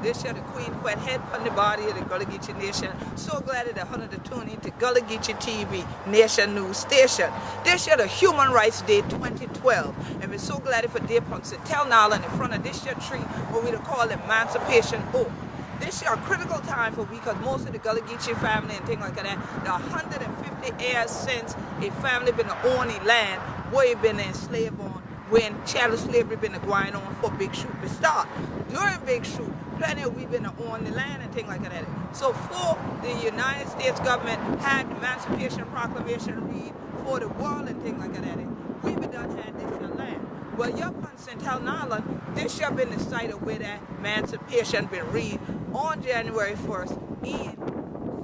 This year the Queen Quet head on the body of the Gullah Geechee Nation. So glad that I to tune into Gullah Geechee TV Nation News Station. This year the Human Rights Day 2012. And we're so glad for Day Punks and Tell Nala in front of this year tree what we call Emancipation Oak. This year a critical time for we because most of the Gullah Geechee family and things like that, the 150 years since a family been on the land where it been enslaved on when chattel slavery been going on for Big Shoot to start. During Big Shoot, plenty of we been on the land and things like that. So for the United States government had the Emancipation Proclamation read for the world and things like that, we been done had this year land. Well, your Central Nala, this year been the site of where that emancipation been read on January 1st in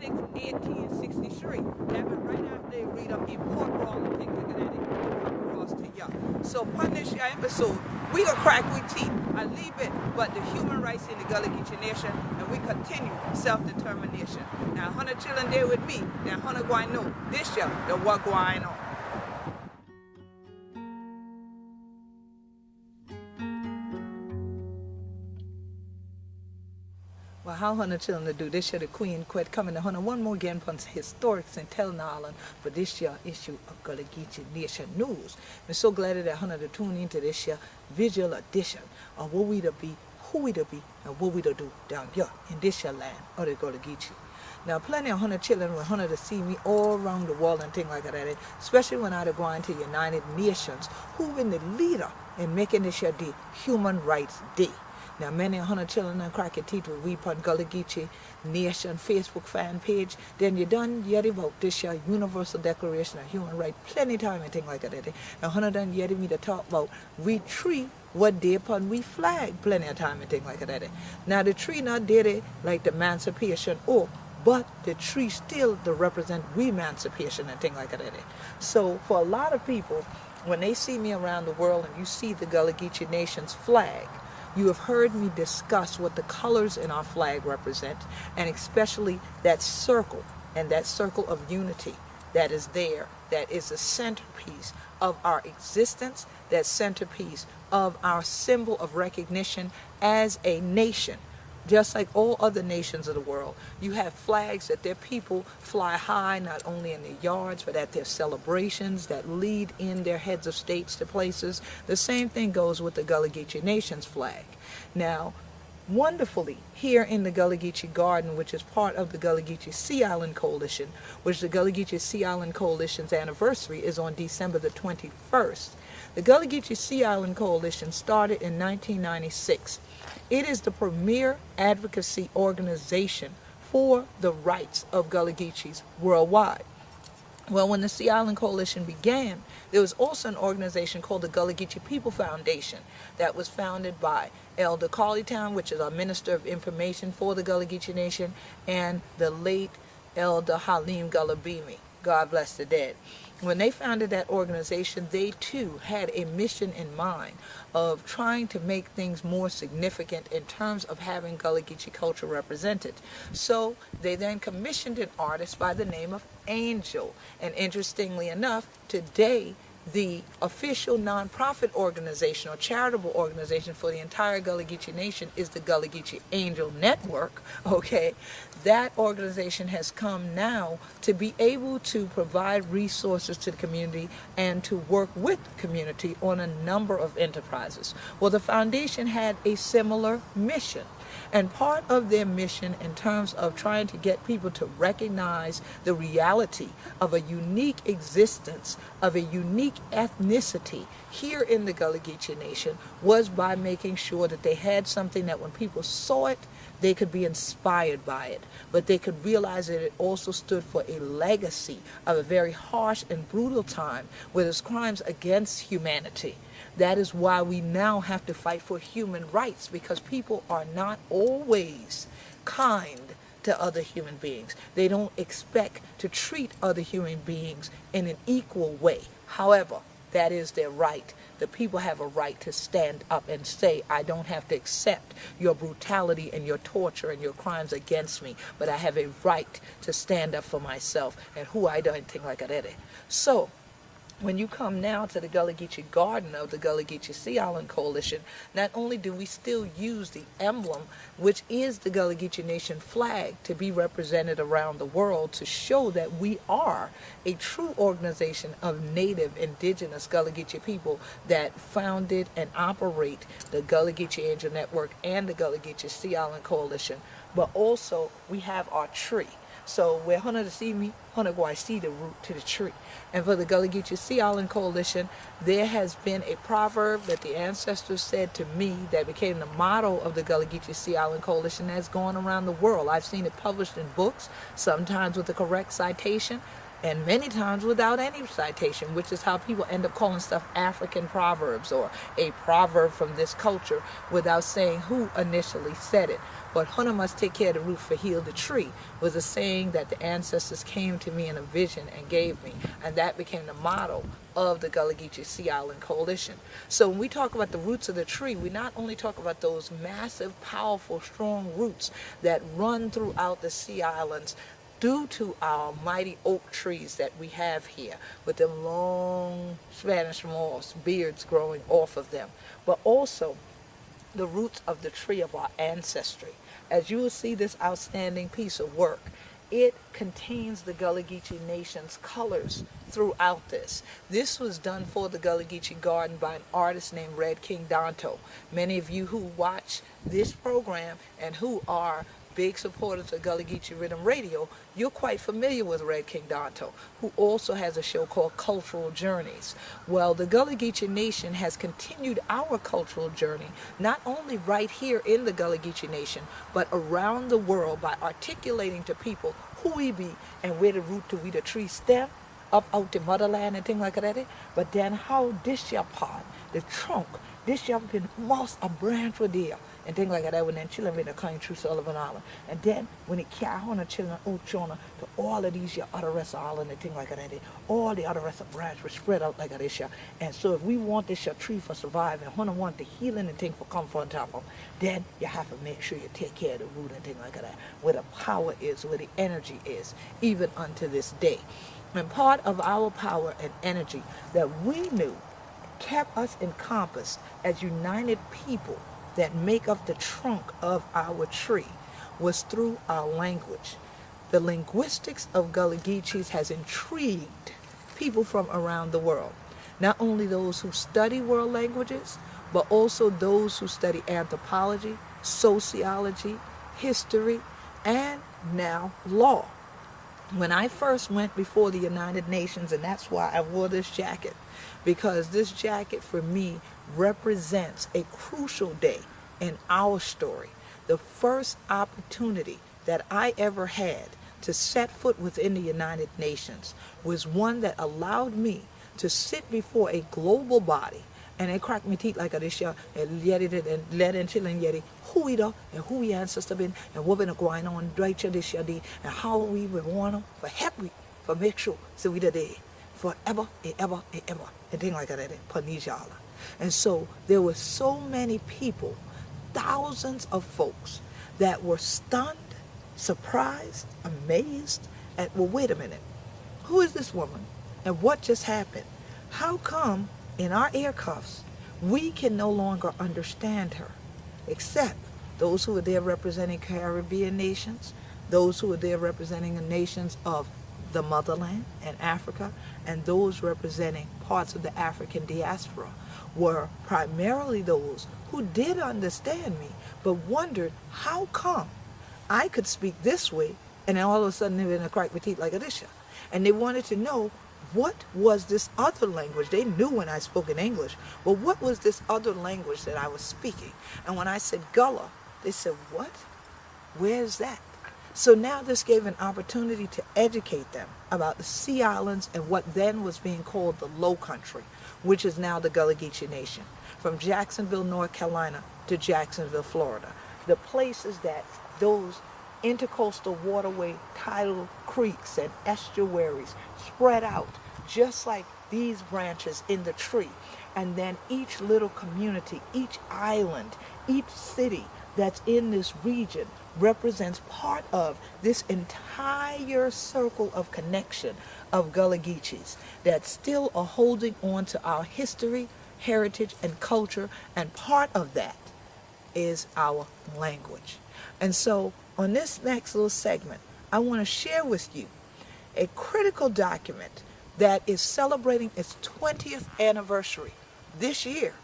1863. That been right after they read up in Port Royal and things like that. So on this year episode, we gonna crack with teeth a little bit, but the human rights in the Gullah Geechee Nation, and we continue self-determination. Now, 100 children there with me, now 100 going know this year the what going on. Well, how 100 children to do this year, the Queen Quet coming to 101 more again from historics and telling Island for this year issue of Gullah Geechee Nation News. I'm so glad that 100 to tune into this year visual edition of what we to be, who we to be, and what we to do down here in this year land of the Gullah Geechee. Now, plenty of 100 children will 100 to see me all around the world and things like that, especially when I'm going to United Nations, who been the leader in making this year the Human Rights Day. Now, many 100 children and crack your teeth with we put Gullah Geechee Nation Facebook fan page. Then you done yet about this year Universal Declaration of Human Rights plenty time and things like that. Now, 100 done yet me to talk about we tree what day upon we flag plenty of time and things like that. Now, the tree not did it like the emancipation but the tree still to represent we emancipation and things like that. So for a lot of people, when they see me around the world and you see the Gullah Geechee Nation's flag, you have heard me discuss what the colors in our flag represent, and especially that circle, and that circle of unity that is there, that is the centerpiece of our existence, that centerpiece of our symbol of recognition as a nation. Just like all other nations of the world, you have flags that their people fly high, not only in their yards, but at their celebrations that lead in their heads of states to places. The same thing goes with the Gullah Geechee Nation's flag. Now, wonderfully, here in the Gullah Geechee Garden, which is part of the Gullah Geechee Sea Island Coalition, which the Gullah Geechee Sea Island Coalition's anniversary is on December the 21st. The Gullah Geechee Sea Island Coalition started in 1996. It is the premier advocacy organization for the rights of Gullah Geechees worldwide. Well, when the Sea Island Coalition began, there was also an organization called the Gullah Geechee People Foundation that was founded by Elder Carleytown, which is our Minister of Information for the Gullah Geechee Nation, and the late Elder Halim Gullah Bimi. God bless the dead. When they founded that organization, they too had a mission in mind of trying to make things more significant in terms of having Gullah Geechee culture represented. So they then commissioned an artist by the name of Angel. And interestingly enough, today the official nonprofit organization or charitable organization for the entire Gullah Geechee Nation is the Gullah Geechee Angel Network. Okay, that organization has come now to be able to provide resources to the community and to work with the community on a number of enterprises. Well, the foundation had a similar mission. And part of their mission in terms of trying to get people to recognize the reality of a unique existence, of a unique ethnicity here in the Gullah Geechee Nation was by making sure that they had something that when people saw it, they could be inspired by it, but they could realize that it also stood for a legacy of a very harsh and brutal time where there's crimes against humanity. That is why we now have to fight for human rights, because people are not always kind to other human beings. They don't expect to treat other human beings in an equal way. However, that is their right. The people have a right to stand up and say, I don't have to accept your brutality and your torture and your crimes against me, but I have a right to stand up for myself and who I don't think like that. So, When you come now to the Gullah Geechee Garden of the Gullah Geechee Sea Island Coalition, not only do we still use the emblem, which is the Gullah Geechee Nation flag, to be represented around the world to show that we are a true organization of native indigenous Gullah Geechee people that founded and operate the Gullah Geechee Angel Network and the Gullah Geechee Sea Island Coalition, but also we have our tree. So where Hunter to see me, Hunter go I see the root to the tree. And for the Gullah Geechee Sea Island Coalition, there has been a proverb that the ancestors said to me that became the motto of the Gullah Geechee Sea Island Coalition that's gone around the world. I've seen it published in books, sometimes with the correct citation, and many times without any citation, which is how people end up calling stuff African proverbs or a proverb from this culture without saying who initially said it. But Hunter must take care of the root for heal the tree was a saying that the ancestors came to me in a vision and gave me, and that became the motto of the Gullah Geechee Sea Island Coalition. So when we talk about the roots of the tree, we not only talk about those massive, powerful, strong roots that run throughout the Sea Islands due to our mighty oak trees that we have here with them long Spanish moss beards growing off of them, but also the roots of the tree of our ancestry. As you will see this outstanding piece of work, it contains the Gullah Geechee Nation's colors throughout this. This was done for the Gullah Geechee Garden by an artist named Red King Danto. Many of you who watch this program and who are big supporters of Gullah Geechee Rhythm Radio, you're quite familiar with Red King Danto, who also has a show called Cultural Journeys. Well, the Gullah Geechee Nation has continued our cultural journey, not only right here in the Gullah Geechee Nation, but around the world by articulating to people who we be and where the root to we the tree stem, up out the motherland and things like that. But then how this your part, the trunk, this your been moss a branch with there. And things like that when then children in a kind through Sullivan Island. And then when it carry on the children out China to all of these other rest of island and things like that, all the other rest of branch were spread out like this. And so if we want this tree for surviving, and want the healing and things for come from top of, then you have to make sure you take care of the root and things like that, where the power is, where the energy is, even unto this day. And part of our power and energy that we knew kept us encompassed as united people that make up the trunk of our tree was through our language. The linguistics of Gullah Geechees has intrigued people from around the world. Not only those who study world languages, but also those who study anthropology, sociology, history, and now law. When I first went before the United Nations, and that's why I wore this jacket, because this jacket for me represents a crucial day in our story. The first opportunity that I ever had to set foot within the United Nations was one that allowed me to sit before a global body and they crack me teeth like a this year and let in children yeti who we do and who we ancestor been and what been going on right this year and how we would want them for help we for make sure so we today forever and ever and ever and things like that in Polynesia Island. And so there were so many people, thousands of folks that were stunned, surprised, amazed at, well, wait a minute, who is this woman and what just happened? How come in our ear cuffs we can no longer understand her, except those who are there representing Caribbean nations, those who are there representing the nations of the motherland and Africa, and those representing parts of the African diaspora were primarily those who did understand me, but wondered how come I could speak this way, and then all of a sudden they were in a crack with teeth like a disha. And they wanted to know what was this other language. They knew when I spoke in English, but what was this other language that I was speaking? And when I said Gullah, they said, what? Where's that? So now this gave an opportunity to educate them about the Sea Islands and what then was being called the Low Country, which is now the Gullah Geechee Nation, from Jacksonville, North Carolina to Jacksonville, Florida. The places that those intercoastal waterway tidal creeks and estuaries spread out just like these branches in the tree. And then each little community, each island, each city that's in this region represents part of this entire circle of connection of Gullah Geechees that still are holding on to our history, heritage, and culture, and part of that is our language. And so on this next little segment, I want to share with you a critical document that is celebrating its 20th anniversary this year,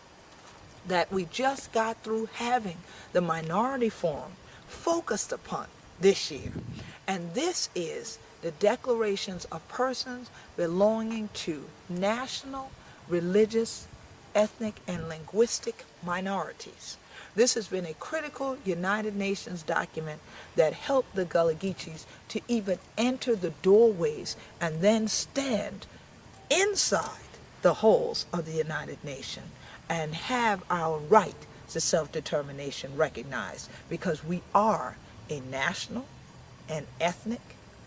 that we just got through having the Minority Forum focused upon this year. And this is the declarations of persons belonging to national, religious, ethnic, and linguistic minorities. This has been a critical United Nations document that helped the Gullah Geechees to even enter the doorways and then stand inside the halls of the United Nations and have our right to self-determination recognized, because we are a national, an ethnic,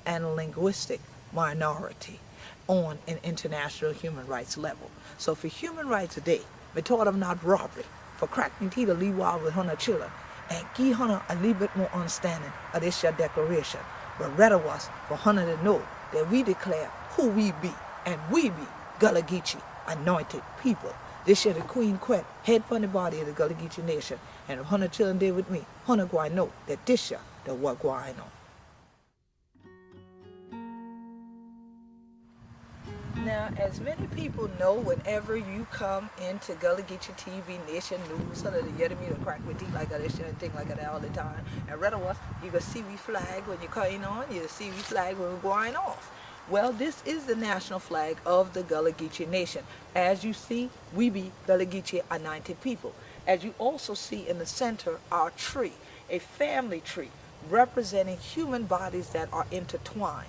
and linguistic minority on an international human rights level. So for Human Rights Day, we taught them not robbery, for cracking tea to leave wild with her children, and give her a little bit more understanding of this your declaration. But rather was for her to know that we declare who we be, and we be Gullah Geechee, anointed people. This year the Queen Quet, head from the body of the Gullah Geechee Nation, and if her children did with me, her going know that this year the what going on. Now, as many people know, whenever you come into Gullah Geechee TV, Nation News, so that you get me to crack with tea like that and thing like that all the time. And rather was, you can see we flag when you're coming on, you see we flag when we're going off. Well, this is the national flag of the Gullah Geechee Nation. As you see, we be Gullah Geechee anointed people. As you also see in the center, our tree, a family tree, representing human bodies that are intertwined.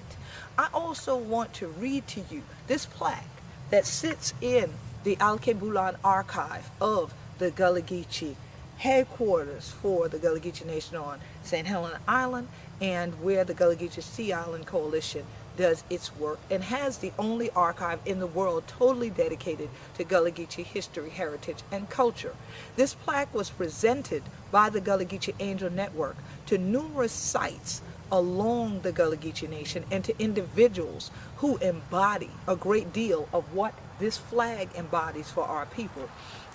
I also want to read to you this plaque that sits in the Al-Kebulan archive of the Gullah Geechee headquarters for the Gullah Geechee Nation on St. Helena Island, and where the Gullah Geechee Sea Island Coalition does its work, and has the only archive in the world totally dedicated to Gullah Geechee history, heritage, and culture. This plaque was presented by the Gullah Geechee Angel Network to numerous sites along the Gullah Geechee Nation and to individuals who embody a great deal of what this flag embodies for our people.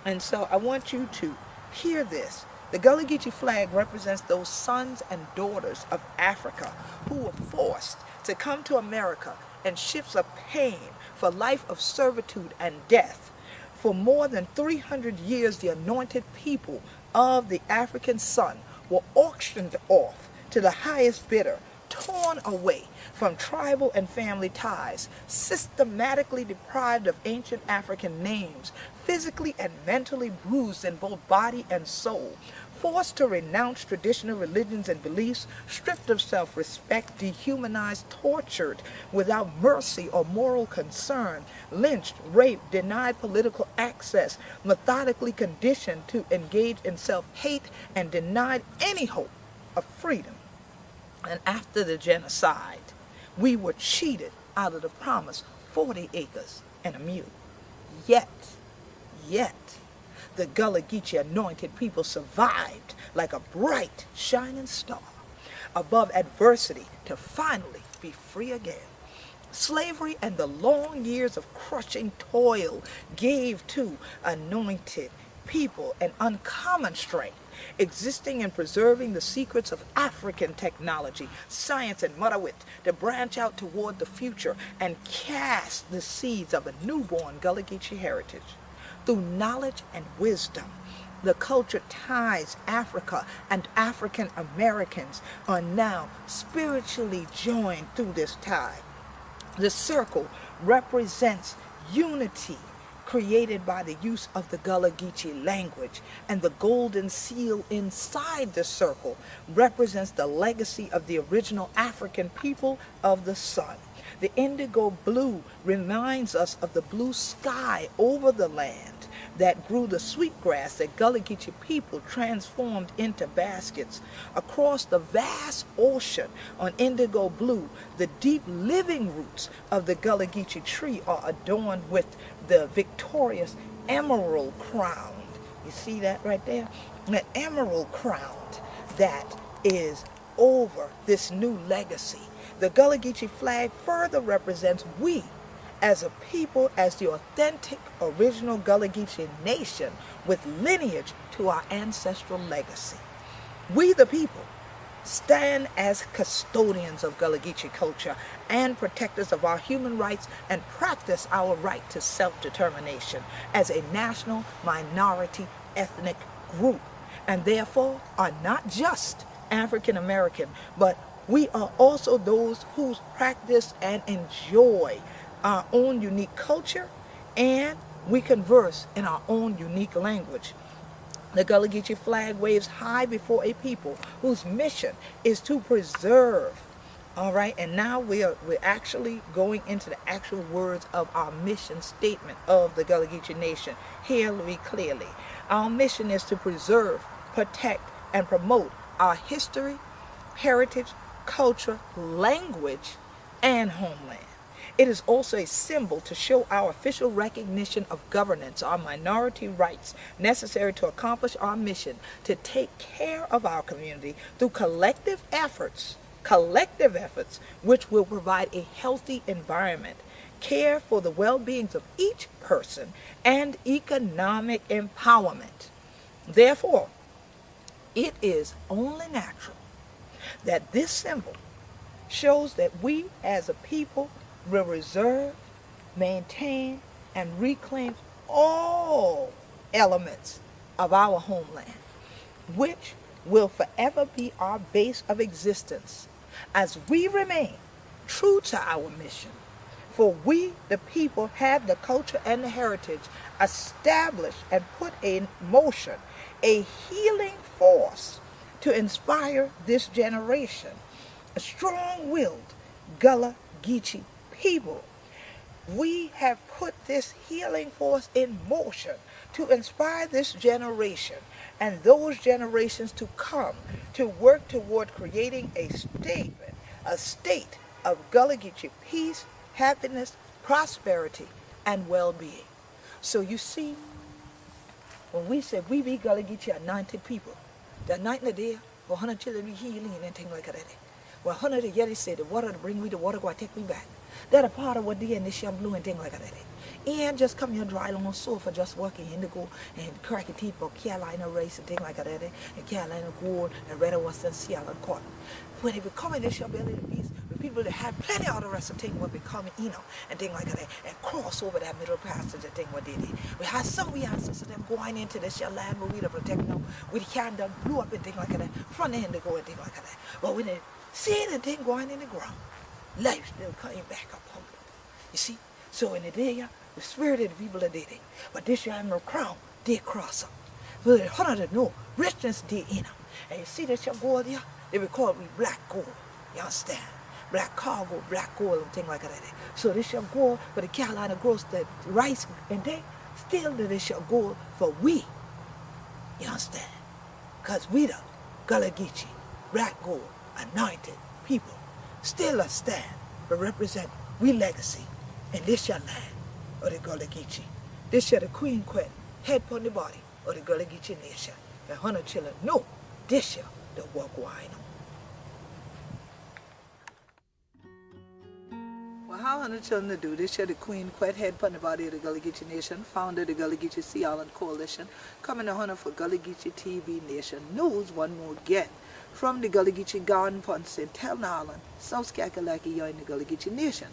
And so I want you to hear this. The Gullah Geechee flag represents those sons and daughters of Africa who were forced to come to America and shifts of pain for life of servitude and death. For more than 300 years, the anointed people of the African sun were auctioned off to the highest bidder, torn away from tribal and family ties, systematically deprived of ancient African names, physically and mentally bruised in both body and soul, forced to renounce traditional religions and beliefs, stripped of self-respect, dehumanized, tortured without mercy or moral concern, lynched, raped, denied political access, methodically conditioned to engage in self-hate, and denied any hope of freedom. And after the genocide, we were cheated out of the promised 40 acres and a mule. Yet, the Gullah Geechee anointed people survived like a bright, shining star above adversity to finally be free again. Slavery and the long years of crushing toil gave to anointed people an uncommon strength, existing and preserving the secrets of African technology, science, and mother wit to branch out toward the future and cast the seeds of a newborn Gullah Geechee heritage. Through knowledge and wisdom, the culture ties Africa and African Americans are now spiritually joined through this tie. The circle represents unity created by the use of the Gullah Geechee language, and the golden seal inside the circle represents the legacy of the original African people of the sun. The indigo blue reminds us of the blue sky over the land that grew the sweetgrass that Gullah Geechee people transformed into baskets. Across the vast ocean on indigo blue, the deep living roots of the Gullah Geechee tree are adorned with the victorious emerald crown. You see that right there? An emerald crown that is over this new legacy The Gullah Geechee flag further represents we as a people, as the authentic original Gullah Geechee nation with lineage to our ancestral legacy. We the people stand as custodians of Gullah Geechee culture and protectors of our human rights and practice our right to self-determination as a national minority ethnic group, and therefore are not just African American, but we are also those who practice and enjoy our own unique culture, and we converse in our own unique language. The Gullah Geechee flag waves high before a people whose mission is to preserve. All right, and now we're actually going into the actual words of our mission statement of the Gullah Geechee Nation. Hear we clearly. Our mission is to preserve, protect, and promote our history, heritage, culture, language, and homeland. It is also a symbol to show our official recognition of governance, our minority rights necessary to accomplish our mission to take care of our community through collective efforts which will provide a healthy environment, care for the well-being of each person, and economic empowerment. Therefore, it is only natural that this symbol shows that we as a people will reserve, maintain, and reclaim all elements of our homeland, which will forever be our base of existence as we remain true to our mission. For we, the people, have the culture and the heritage established and put in motion a healing force to inspire this generation, a strong-willed Gullah Geechee people. We have put this healing force in motion to inspire this generation and those generations to come to work toward creating a state of Gullah Geechee peace, happiness, prosperity, and well-being. So you see, when we say we be Gullah Geechee anointed people, the anointing there, for 100 children be healing and things like that. Well, 100 of Yeti said the water to bring me the water, go take me back. That a part of what they and the sham blue and things like that. And just come here dry along sofa just working in the go and cracky teeth for Carolina race and things like that. And Carolina gold and red western seal and cotton. When they become in this shall belly the beast, the people that have plenty of the rest of things will become, and things like that, and cross over that middle passage and thing what they did. We have some of them going into this shall land where we to protect them with the can done blew up and things like that, front end to go and things like that. But when they see the thing going in the ground, life still coming back up home. You see? So in the day, the spirit of the people are dead. But this year have no crown, they cross up. So the 100 no richness they in them. And you see that your gold there, they will call me black gold. You understand? Black cargo, black gold and things like that. So this your gold for the Carolina grows the rice and they still this your gold for we. You understand? Because we the Gullah Geechee, black gold, anointed people still a stand to represent we legacy in this your land of the Gullah Geechee. This your the Queen Quet, head upon the body of the Gullah Geechee nation. And 100 children know this your the walk wine on. Well, how 100 children to do this year the Queen Quet, head upon the body of the Gullah Geechee nation, founder of the Gullah Geechee Sea Island Coalition, coming to 100 for Gullah Geechee TV Nation News one more again. From the Gullah Geechee Garden Ponce in Telna Island, South Kakalaki, you're in the Gullah Geechee Nation.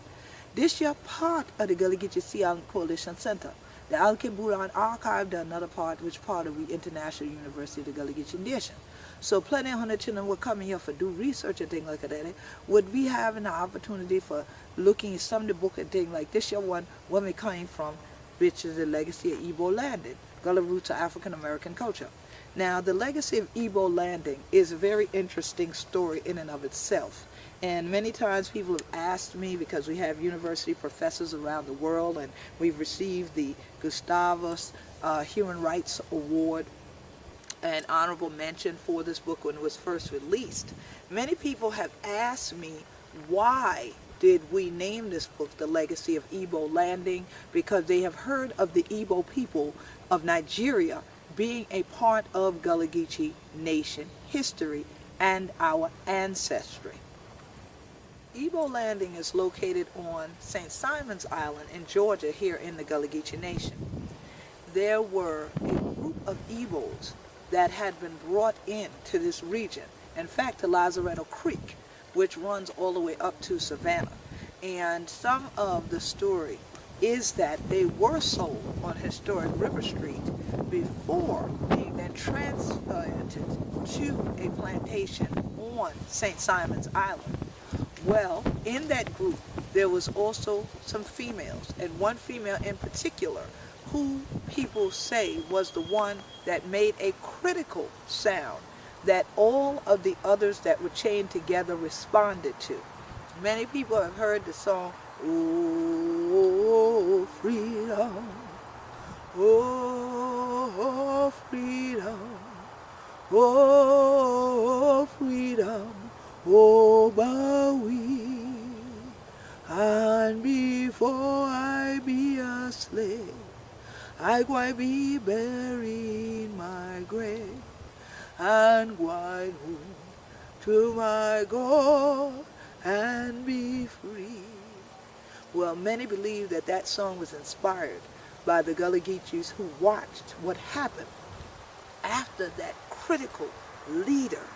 This year part of the Gullah Geechee Sea Island Coalition Center. The Al-Kiburan archived another part, which part of the International University of the Gullah Geechee Nation. So plenty of 100 children were coming here for do research and things like that. Would we have an opportunity for looking at some of the book and things like this year one, where we coming from, which is the legacy of Igbo landing, Gullah roots of African American culture. Now, the legacy of Igbo landing is a very interesting story in and of itself. And many times people have asked me, because we have university professors around the world, and we've received the Gustavus Human Rights Award and honorable mention for this book when it was first released. Many people have asked me, why did we name this book The Legacy of Igbo Landing? Because they have heard of the Igbo people of Nigeria being a part of Gullah Geechee Nation history and our ancestry. Igbo Landing is located on St. Simon's Island in Georgia, here in the Gullah Geechee Nation. There were a group of Igbos that had been brought in to this region, in fact to Lazaretto Creek, which runs all the way up to Savannah. And some of the story is that they were sold on historic River Street before being then transplanted to a plantation on St. Simon's Island. Well, in that group, there was also some females, and one female in particular, who people say was the one that made a critical sound that all of the others that were chained together responded to. Many people have heard the song, "Oh, freedom, oh, freedom, oh, freedom, oh, Bowie, and before I be a slave, I gwine be buried in my grave, and gwine home to my God and be free." Well, many believe that that song was inspired by the Gullah Geechees who watched what happened after that critical leader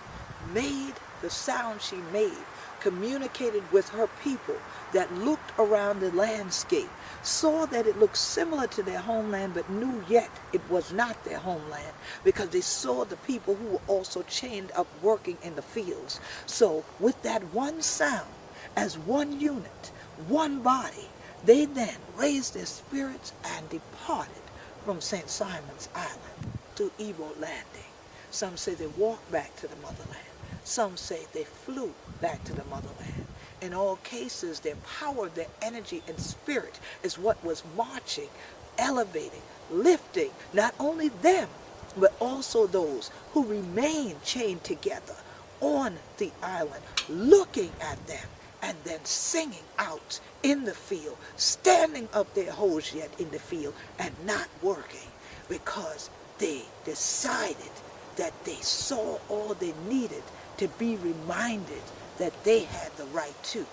made the sound she made, communicated with her people that looked around the landscape, saw that it looked similar to their homeland, but knew yet it was not their homeland, because they saw the people who were also chained up working in the fields. So with that one sound, as one unit, one body, they then raised their spirits and departed from St. Simon's Island to Igbo Landing. Some say they walked back to the motherland. Some say they flew back to the motherland. In all cases, their power, their energy and spirit is what was marching, elevating, lifting not only them, but also those who remained chained together on the island, looking at them and then singing out in the field, standing up their hoes yet in the field and not working, because they decided that they saw all they needed to be reminded that they had the right to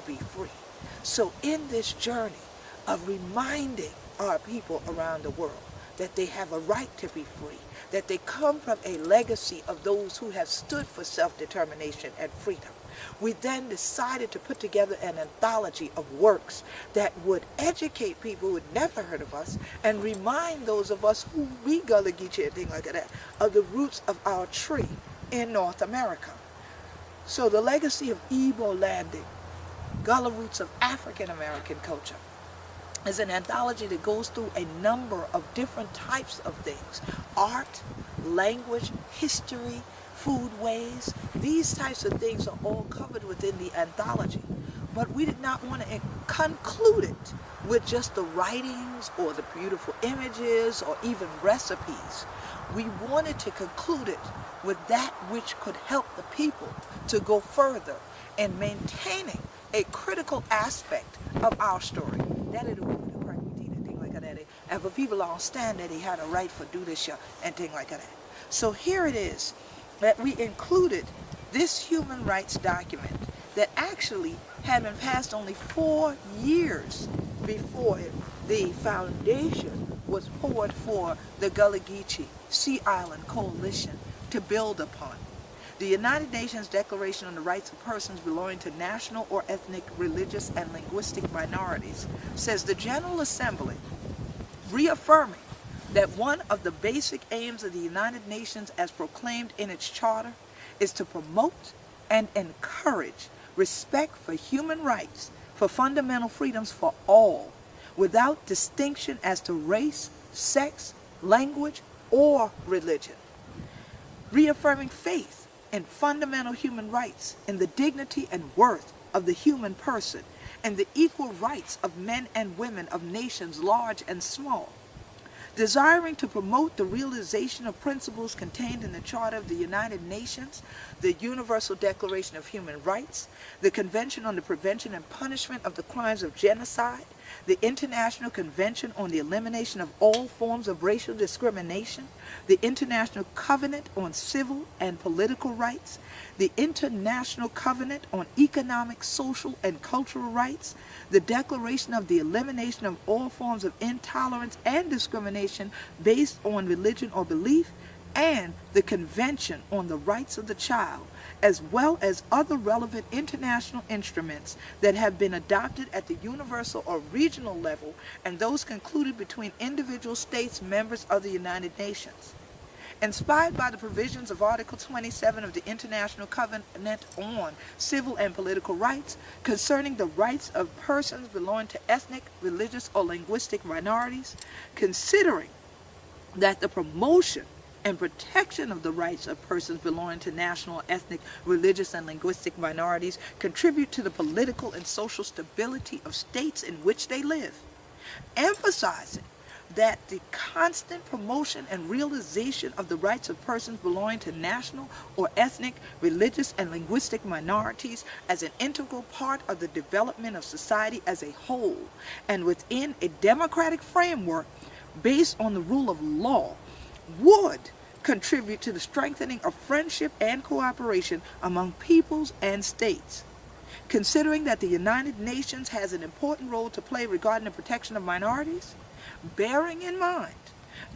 be free. So in this journey of reminding our people around the world that they have a right to be free, that they come from a legacy of those who have stood for self-determination and freedom, we then decided to put together an anthology of works that would educate people who had never heard of us and remind those of us who we Gullah Geechee and things like that of the roots of our tree in North America. So the legacy of Igbo Landing, Gullah Roots of African American Culture, is an anthology that goes through a number of different types of things: art, language, history, foodways. These types of things are all covered within the anthology. But we did not want to conclude it with just the writings or the beautiful images or even recipes. We wanted to conclude it with that which could help the people to go further in maintaining a critical aspect of our story. That it would be the right routine and things like that. And for people to understand that he had a right for do this and things like that. So here it is that we included this human rights document that actually had been passed only 4 years before the foundation was poured for the Gullah Geechee Sea Island Coalition to build upon. The United Nations Declaration on the Rights of Persons Belonging to National or Ethnic, Religious, and Linguistic Minorities says the General Assembly, reaffirming that one of the basic aims of the United Nations as proclaimed in its charter is to promote and encourage respect for human rights, for fundamental freedoms for all, without distinction as to race, sex, language, or religion. Reaffirming faith in fundamental human rights, in the dignity and worth of the human person, and the equal rights of men and women of nations large and small. Desiring to promote the realization of principles contained in the Charter of the United Nations, the Universal Declaration of Human Rights, the Convention on the Prevention and Punishment of the Crimes of Genocide, the International Convention on the Elimination of All Forms of Racial Discrimination, the International Covenant on Civil and Political Rights, the International Covenant on Economic, Social, and Cultural Rights, the Declaration of the Elimination of All Forms of Intolerance and Discrimination based on religion or belief, and the Convention on the Rights of the Child, as well as other relevant international instruments that have been adopted at the universal or regional level and those concluded between individual states members of the United Nations. Inspired by the provisions of Article 27 of the International Covenant on Civil and Political Rights concerning the rights of persons belonging to ethnic, religious, or linguistic minorities, considering that the promotion and protection of the rights of persons belonging to national, ethnic, religious, and linguistic minorities contribute to the political and social stability of states in which they live, emphasizing that the constant promotion and realization of the rights of persons belonging to national or ethnic, religious, and linguistic minorities as an integral part of the development of society as a whole and within a democratic framework based on the rule of law would contribute to the strengthening of friendship and cooperation among peoples and states. Considering that the United Nations has an important role to play regarding the protection of minorities, bearing in mind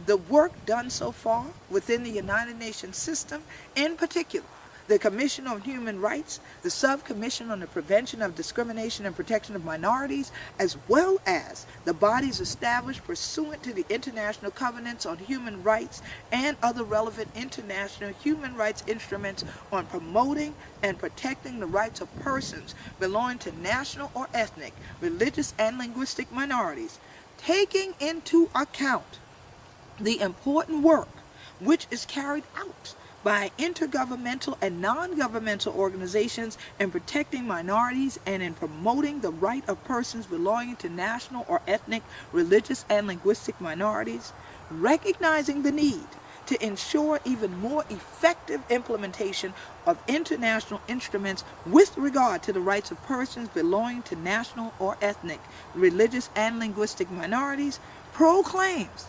the work done so far within the United Nations system, in particular, the Commission on Human Rights, the Subcommission on the Prevention of Discrimination and Protection of Minorities, as well as the bodies established pursuant to the International Covenants on Human Rights and other relevant international human rights instruments on promoting and protecting the rights of persons belonging to national or ethnic, religious, and linguistic minorities, taking into account the important work which is carried out by intergovernmental and non-governmental organizations in protecting minorities and in promoting the right of persons belonging to national or ethnic, religious, and linguistic minorities, recognizing the need to ensure even more effective implementation of international instruments with regard to the rights of persons belonging to national or ethnic, religious, and linguistic minorities, proclaims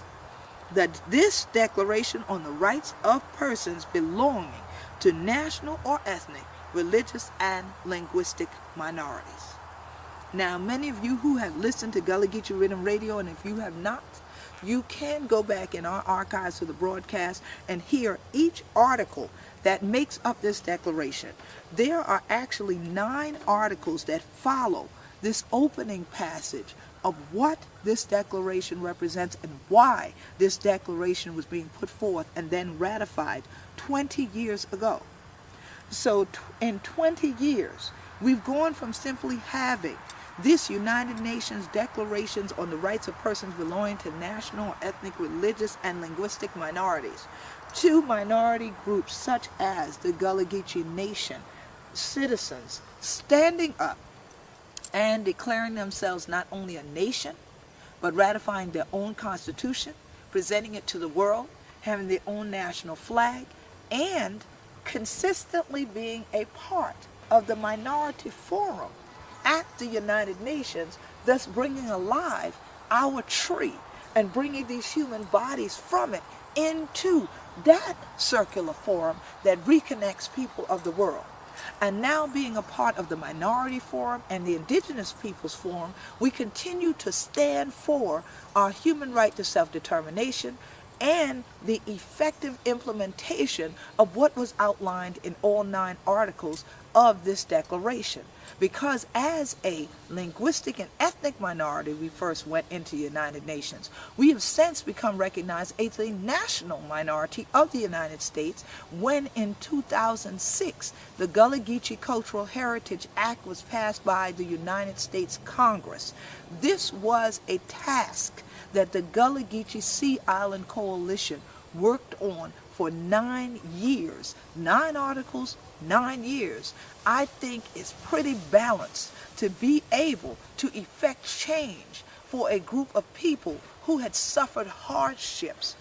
that this Declaration on the Rights of Persons belonging to national or ethnic, religious, and linguistic minorities. Now, many of you who have listened to Gullah Geechee Rhythm Radio, and if you have not, you can go back in our archives of the broadcast and hear each article that makes up this declaration. There are actually 9 articles that follow this opening passage of what this declaration represents and why this declaration was being put forth and then ratified 20 years ago. So in 20 years, we've gone from simply having this United Nations Declarations on the Rights of Persons Belonging to National, Ethnic, Religious, and Linguistic Minorities to minority groups such as the Gullah Geechee Nation, citizens standing up and declaring themselves not only a nation, but ratifying their own constitution, presenting it to the world, having their own national flag, and consistently being a part of the minority forum at the United Nations, thus bringing alive our tree and bringing these human bodies from it into that circular forum that reconnects people of the world. And now being a part of the Minority Forum and the Indigenous Peoples Forum, we continue to stand for our human right to self-determination and the effective implementation of what was outlined in all 9 articles of this declaration. Because as a linguistic and ethnic minority, we first went into the United Nations. We have since become recognized as a national minority of the United States when in 2006, the Gullah Geechee Cultural Heritage Act was passed by the United States Congress. This was a task that the Gullah Geechee Sea Island Coalition worked on for 9 years. 9 articles, 9 years. I think is pretty balanced to be able to effect change for a group of people who had suffered hardships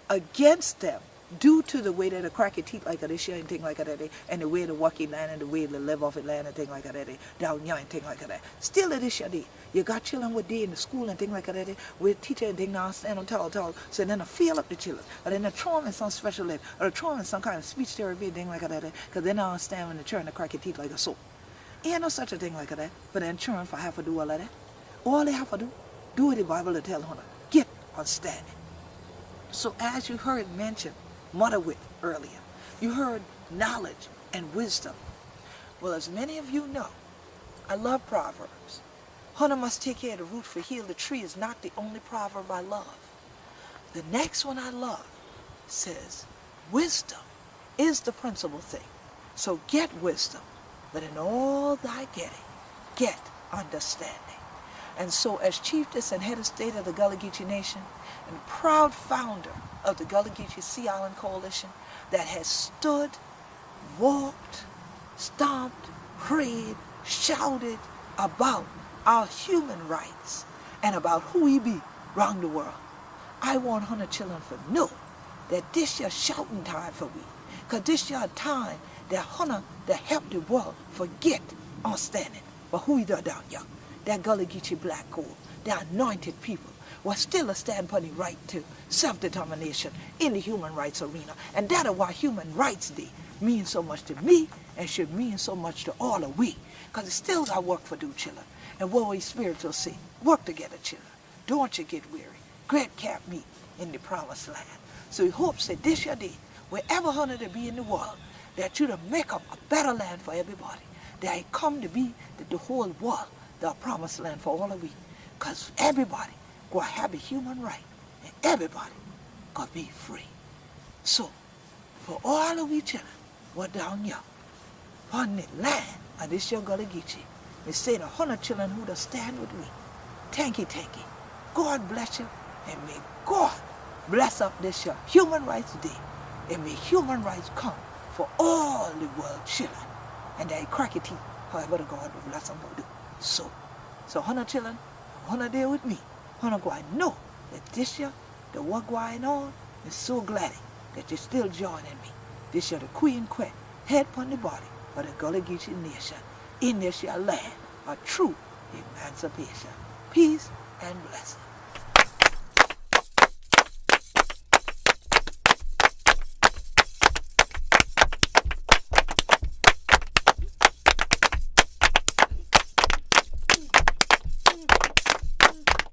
against them due to the way that the cracky teeth like this year and thing like that, and the way the working land and the way they live off the land and thing like that, down here and thing like that. Still it is your day. You got children with day in the school and thing like that, with teacher and thing now stand on tall, so then they feel up the children, or then they throw them in some special ed, or they throw them in some kind of speech therapy and thing like that, because they don't stand when they turn the cracky teeth like a soap. Ain't no such a thing like that, but the insurance for have to do all of that. All they have to do what the Bible to tell them, get understanding. So as you heard mentioned, mother wit earlier, you heard knowledge and wisdom. Well, as many of you know, I love Proverbs. Hunter must take care of the root, for heal the tree is not the only proverb I love. The next one I love says, wisdom is the principal thing. So get wisdom, but in all thy getting, get understanding. And so as chiefess and head of state of the Gullah Geechee Nation, and proud founder of the Gullah Geechee Sea Island Coalition that has stood, walked, stomped, prayed, shouted about our human rights and about who we be around the world, I want 100 children to know that this your shouting time for we, because this your time that 100 that help the world forget understanding for who we are down here. That Gullah Geechee black gold, the anointed people, will still stand for the right to self-determination in the human rights arena. And that is why Human Rights Day means so much to me and should mean so much to all of we. Because it's still our work for do, children. And what we spiritual say, work together, children. Don't you get weary. Great camp meet in the promised land. So we hope that this your day, wherever 100 to be in the world, that you to make up a better land for everybody. That it come to be the whole world, the promised land for all of we. Because everybody will have a human right, and everybody gonna be free. So, for all of we children, we're down here, on the land of this your Gullah Geechee, we say the 100 children who to stand with me. Thank you. God bless you, and may God bless up this your Human Rights Day, and may human rights come for all the world children, and they crack it teeth, however the God will bless them will do. So 100 children, 100 there with me, 100 go and know that this year, the work going on, is so glad that you're still joining me. This year the Queen Quet, head upon the body of the Gullah Geechee Nation, in this year land, a true emancipation. Peace and blessing.